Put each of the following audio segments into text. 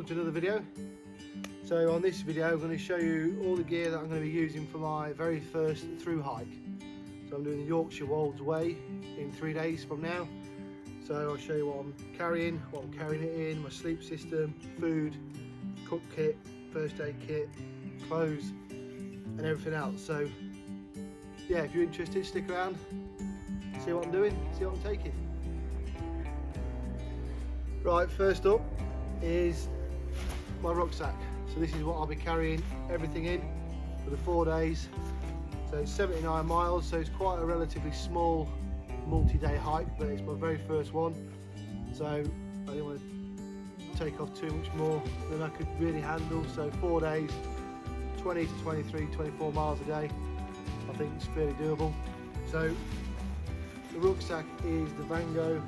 welcome to another video. So on this video I'm going to show you all the gear that I'm going to be using for my very first through hike. So I'm doing the Yorkshire Wolds way in 3 days from now. So I'll show you what I'm carrying, what I'm carrying it in, my sleep system, food, cook kit, first aid kit, clothes and everything else. So yeah, if you're interested, stick around, see what I'm doing, see what I'm taking. Right, first up is my rucksack. So this is what I'll be carrying everything in for the 4 days. So it's 79 miles, so it's quite a relatively small multi-day hike, but it's my very first one. So I didn't want to take off too much more than I could really handle. So 4 days, 20 to 23, 24 miles a day, I think it's fairly doable. So the rucksack is the Gogh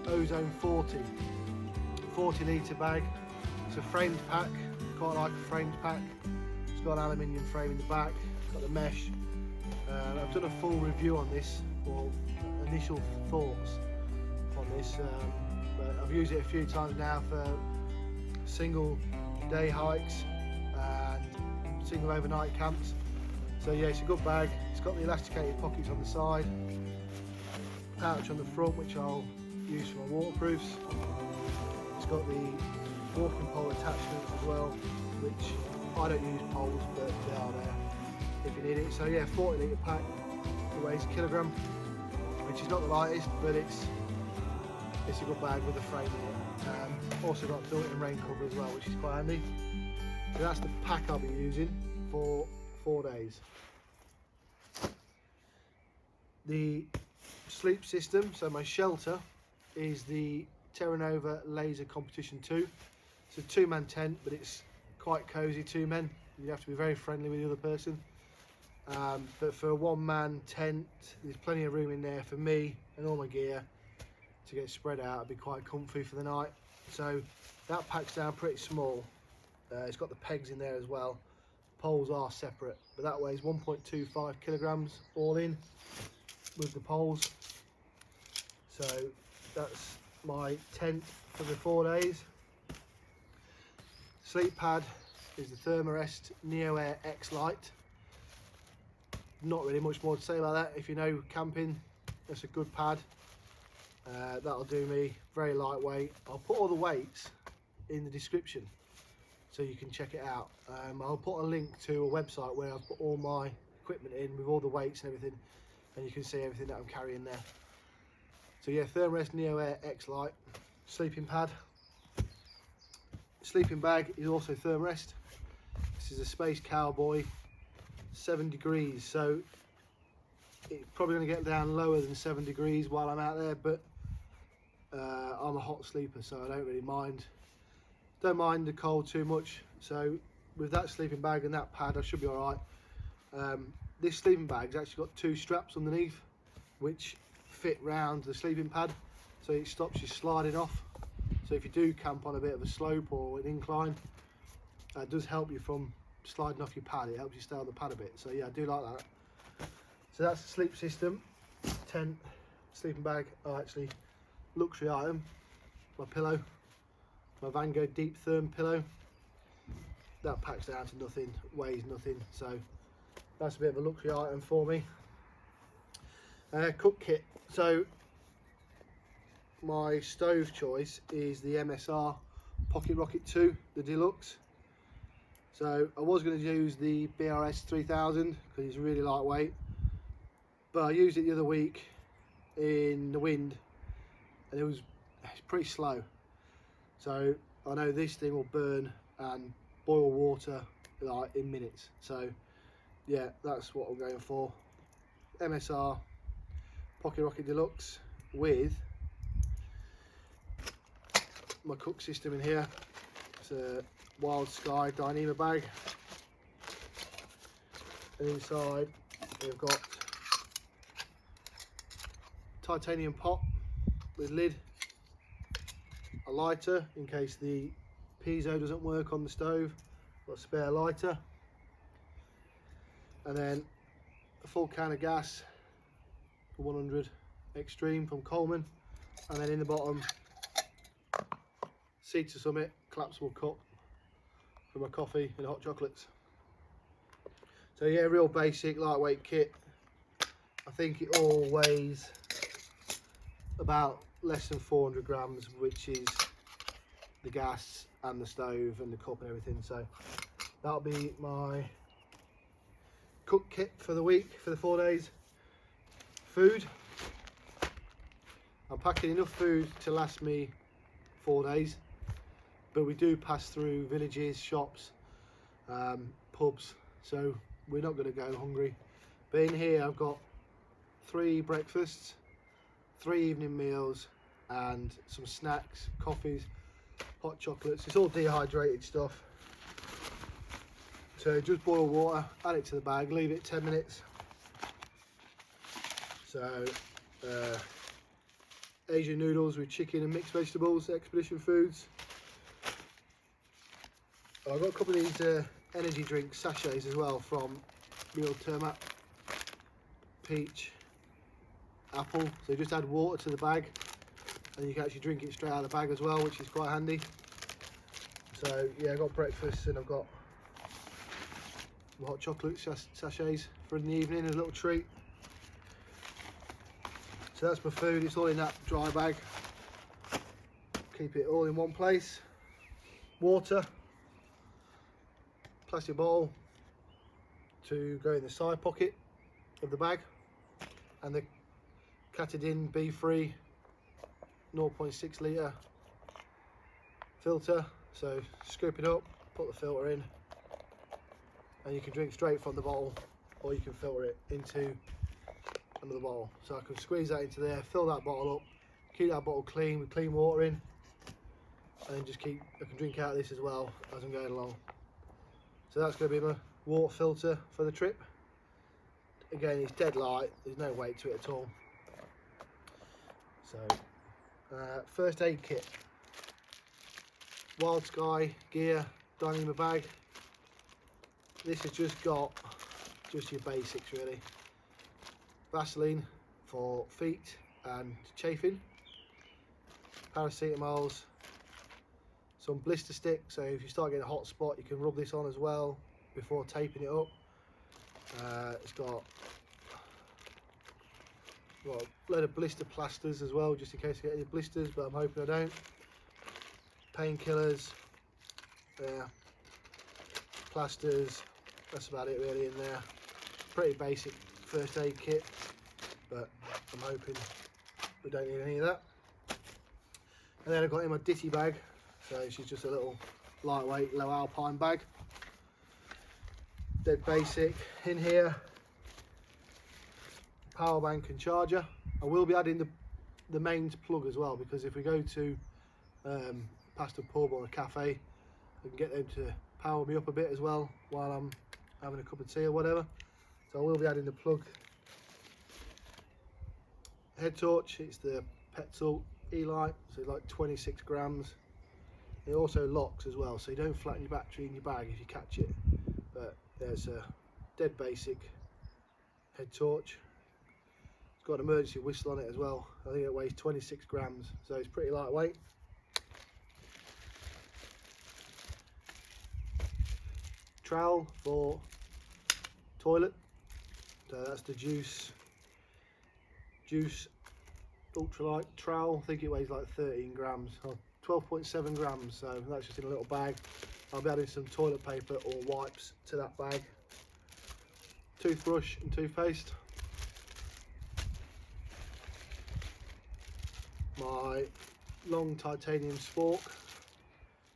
Ozone 40 litre bag. It's a framed pack, quite like a framed pack. It's got an aluminium frame in the back, it's got the mesh. I've done a full review on this, or initial thoughts on this, but I've used it a few times now for single day hikes and single overnight camps. So yeah, it's a good bag. It's got the elasticated pockets on the side, pouch on the front which I'll use for my waterproofs. It's got the walking pole attachments as well, which I don't use poles, but they are there if you need it. So yeah, 40 litre pack, it weighs a kilogram, which is not the lightest, but it's a good bag with a frame in it. Also got a built-in rain cover as well, which is quite handy. So that's the pack I'll be using for 4 days. The sleep system, so my shelter is the Terra Nova Laser Competition 2. It's a 2-man tent, but it's quite cosy, 2 men. You have to be very friendly with the other person. But for a 1-man tent, there's plenty of room in there for me and all my gear to get spread out. It'd be quite comfy for the night. So that packs down pretty small. It's got the pegs in there as well. Poles are separate, but that weighs 1.25 kilograms all in with the poles. So that's my tent for the 4 days. Sleep pad is the Thermarest Neoair Ultralight. Not really much more to say about that. If you know camping, that's a good pad. That'll do me, very lightweight. I'll put all the weights in the description so you can check it out. I'll put a link to a website where I've put all my equipment in with all the weights and everything, and you can see everything that I'm carrying there. So yeah, Thermarest Neoair Ultralight. Sleeping pad. Sleeping bag is also Thermarest. This is a Space Cowboy, 7 degrees, so it's probably going to get down lower than 7 degrees while I'm out there, but I'm a hot sleeper, so I don't really mind. Don't mind the cold too much, so with that sleeping bag and that pad I should be alright. This sleeping bag's actually got 2 straps underneath which fit round the sleeping pad, so it stops you sliding off. So if you do camp on a bit of a slope or an incline, it does help you from sliding off your pad. It helps you stay on the pad a bit, so yeah, I do like that. So that's the sleep system, tent, sleeping bag. Oh, actually, luxury item, my pillow, my Gogh deep therm pillow. That packs down to nothing, weighs nothing, so that's a bit of a luxury item for me. Cook kit. So my stove choice is the MSR Pocket Rocket 2, the Deluxe. So I was going to use the BRS 3000 because it's really lightweight, but I used it the other week in the wind and it's pretty slow. So I know this thing will burn and boil water like in minutes. So yeah, that's what I'm going for. MSR Pocket Rocket Deluxe with my cook system in here. It's a Wild Sky Dyneema bag, and inside we've got titanium pot with lid, a lighter in case the piezo doesn't work on the stove, got a spare lighter, and then a full can of gas for 100 extreme from Coleman, and then in the bottom Seed to Summit collapsible cup for my coffee and hot chocolates. So yeah, real basic lightweight kit. I think it all weighs about less than 400 grams, which is the gas and the stove and the cup and everything. So that'll be my cook kit for the week, for the 4 days. Food, I'm packing enough food to last me 4 days, but we do pass through villages, shops, pubs, so we're not going to go hungry. But in here I've got 3 breakfasts, 3 evening meals, and some snacks, coffees, hot chocolates. It's all dehydrated stuff. So just boil water, add it to the bag, leave it 10 minutes. So Asian noodles with chicken and mixed vegetables, Expedition Foods. I've got a couple of these energy drink sachets as well from real Thermarest, peach, apple. So you just add water to the bag and you can actually drink it straight out of the bag as well, which is quite handy. So yeah, I've got breakfast and I've got hot chocolate sachets for in the evening as a little treat. So that's my food, it's all in that dry bag. Keep it all in one place. Water, plastic bottle to go in the side pocket of the bag, and the Catadin B-free 0.6 litre filter. So scoop it up, put the filter in, and you can drink straight from the bottle, or you can filter it into another bottle. So I can squeeze that into there, fill that bottle up, keep that bottle clean with clean water in, and then I can drink out of this as well as I'm going along. So that's going to be my water filter for the trip. Again, it's dead light, there's no weight to it at all. So first aid kit, Wild Sky gear down in my bag. This has just got just your basics really. Vaseline for feet and chafing, paracetamols, some blister stick, so if you start getting a hot spot you can rub this on as well before taping it up. It's got a load of blister plasters as well, just in case I get any blisters, but I'm hoping I don't. Painkillers, plasters, that's about it really in there. Pretty basic first aid kit, but I'm hoping we don't need any of that. And then I've got in my ditty bag, so she's just a little lightweight low alpine bag, dead basic. In here, power bank and charger. I will be adding the mains plug as well, because if we go to past a pub or a cafe, I can get them to power me up a bit as well while I'm having a cup of tea or whatever. So I will be adding the plug. Head torch, it's the Petzl E-Light, so it's like 26 grams. It also locks as well, so you don't flatten your battery in your bag if you catch it. But there's a dead basic head torch. It's got an emergency whistle on it as well. I think it weighs 26 grams, so it's pretty lightweight. Trowel for toilet, so that's the Juice Ultralight trowel. I think it weighs like 13 grams, or 12.7 grams, so that's just in a little bag. I'll be adding some toilet paper or wipes to that bag. Toothbrush and toothpaste. My long titanium spork.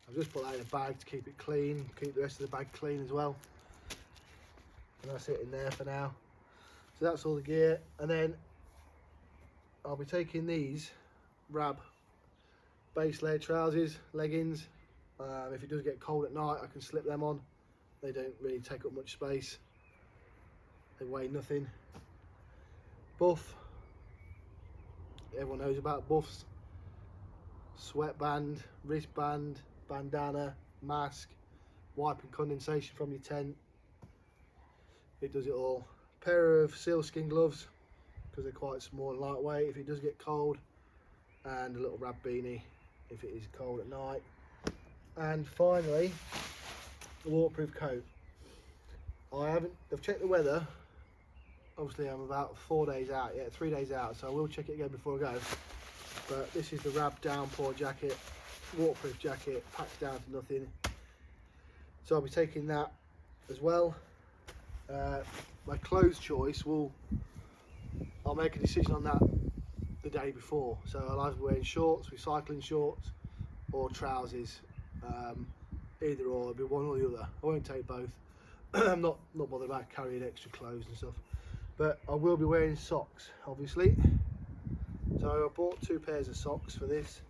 I've just put that in a bag to keep it clean, keep the rest of the bag clean as well. And that's it in there for now. So that's all the gear. And then I'll be taking these Rab base layer trousers, leggings. If it does get cold at night, I can slip them on. They don't really take up much space. They weigh nothing. Buff. Everyone knows about buffs. Sweatband, wristband, bandana, mask, wiping condensation from your tent. It does it all. Pair of sealskin gloves, because they're quite small and lightweight if it does get cold, and a little Rab beanie if it is cold at night. And finally, a waterproof coat. I've checked the weather. Obviously I'm about 4 days out, yeah, 3 days out, so I will check it again before I go. But this is the Rab downpour jacket, waterproof jacket, packs down to nothing. So I'll be taking that as well. My clothes choice I'll make a decision on that the day before. So I'll either be wearing shorts, recycling shorts, or trousers. Either or, it'll be one or the other. I won't take both. I'm not bothered about carrying extra clothes and stuff. But I will be wearing socks, obviously. So I bought 2 pairs of socks for this.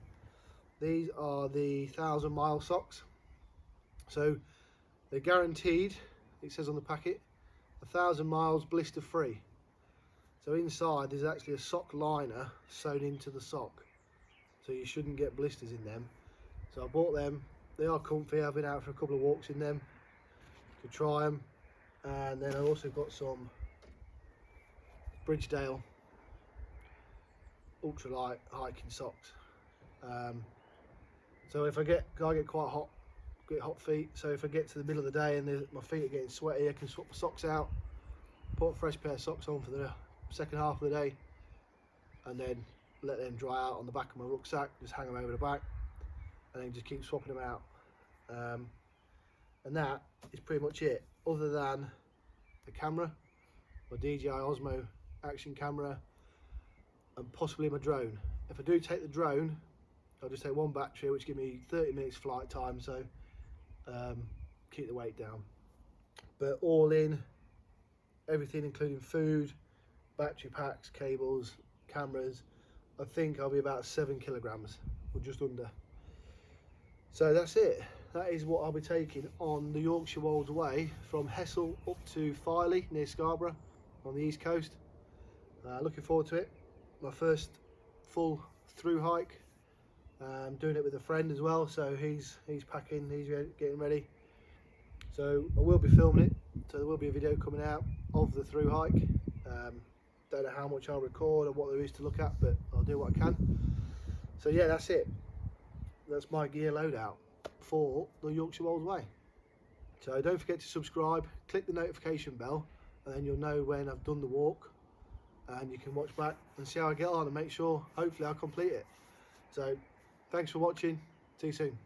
These are the 1,000-mile socks. So they're guaranteed, it says on the packet, 1,000 miles blister free. So inside there's actually a sock liner sewn into the sock, so you shouldn't get blisters in them. So I bought them. They are comfy. I've been out for a couple of walks in them to try them. And then I also got some Bridgedale Ultralight hiking socks. So if I get quite hot, get hot feet, so if I get to the middle of the day and my feet are getting sweaty, I can swap the socks out, put a fresh pair of socks on for the second half of the day, and then let them dry out on the back of my rucksack, just hang them over the back, and then just keep swapping them out. And that is pretty much it, other than the camera, my DJI Osmo action camera, and possibly my drone. If I do take the drone, I'll just take one battery, which give me 30 minutes flight time, so keep the weight down. But all in, everything including food, battery packs, cables, cameras, I think I'll be about 7 kilograms, or just under. So that's it. That is what I'll be taking on the Yorkshire Wolds way from Hessle up to Filey near Scarborough on the east coast. Looking forward to it. My first full through hike. Doing it with a friend as well, so he's packing, he's getting ready. So I will be filming it, so there will be a video coming out of the through hike. Don't know how much I'll record or what there is to look at, but I'll do what I can. So yeah, that's it. That's my gear loadout for the Yorkshire Wolds way. So don't forget to subscribe, click the notification bell, and then you'll know when I've done the walk, and you can watch back and see how I get on and make sure hopefully I'll complete it. So thanks for watching, see you soon.